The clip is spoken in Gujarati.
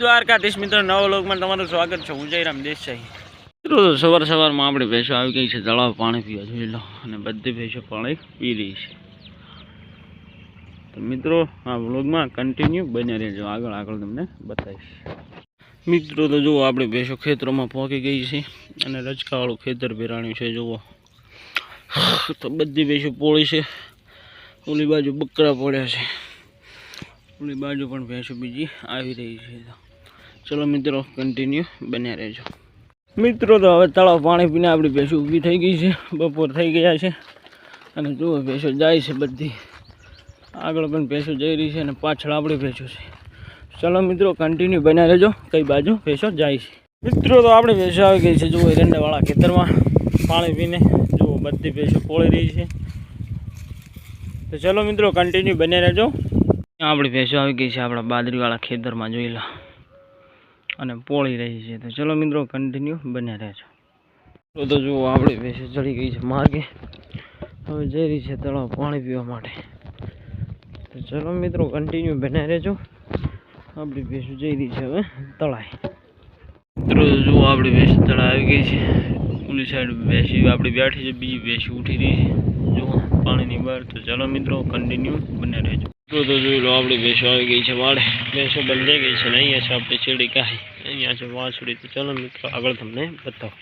દ્વારકાધીશ મિત્રો નવા લોકમાં તમારું સ્વાગત છે. હું જયરામ દેસાઈ. મિત્રો સવારમાં આપણે ભેંસો આવી ગઈ છે તળાવ પાણી પીવા જોઈ લો, અને બધી ભેંસો પાણી પી રહી છે. તો મિત્રો આ વ્લોગમાં કન્ટિન્યુ બને રહેજો, આગળ તમને બતાવીશ. મિત્રો તો જુઓ આપણે ભેંસો ખેતરોમાં પહોંચી ગઈ છે, અને રચકાવાળું ખેતર ભેરાણ્યું છે. જુઓ તો બધી ભેંસો પોળી છે. ઓલી બાજુ બકરા પડ્યા છે, ઓલી બાજુ પણ ભેંસો બીજી આવી રહી છે. ચલો મિત્રો કન્ટિન્યુ બન્યા રહેજો. મિત્રો તો હવે તળાવ પાણી પીને આપણી ભેંસો ઊભી થઈ ગઈ છે. બપોર થઈ ગયા છે, અને જુઓ ભેંસો જાય છે બધી. આગળ પણ ભેંસો જઈ રહી છે, અને પાછળ આપણી ભેંસો છે. ચલો મિત્રો કન્ટિન્યુ બન્યા રહેજો, કઈ બાજુ ભેંસો જાય છે. મિત્રો તો આપણે ભેંસો આવી ગઈ છે જુઓ એરંડાવાળા ખેતરમાં પાણી પીને. જુઓ બધી ભેંસો પોળી રહી છે. તો ચલો મિત્રો કન્ટિન્યુ બન્યા રહેજો. આપણી ભેંસો આવી ગઈ છે આપણા બાજરીવાળા ખેતરમાં જોઈ લો, અને પોળી રહી છે. તો ચલો મિત્રો કન્ટિન્યુ બન્યા રહેજો. તો જુઓ આપણી ભેંસો ચડી ગઈ છે માર્ગે, હવે જઈ રહી છે તળાવ પાણી પીવા માટે. તો ચલો મિત્રો કન્ટિન્યુ બન્યા રહેજો. આપણી ભેંસો જઈ રહી છે હવે તળાય. મિત્રો જુઓ આપણી ભેંસો તળાવ આવી ગઈ છે. ઓલી સાઈડ ભેંસી આપણી બેઠી છે, બીજી ભેંસી ઉઠી રહી છે જુઓ પાણીની બહાર. તો ચલો મિત્રો કન્ટિન્યુ બન્યા રહેજો. તો જોઈ લો આપણી ભેંસો આવી ગઈ છે વાડે. ભેંસો બંધાઈ ગઈ છે, ને અહીંયા છે આપણે ચેડી ગાય, અહીંયા છે વાછડી. તો ચલો મિત્રો આગળ તમને બતાવો.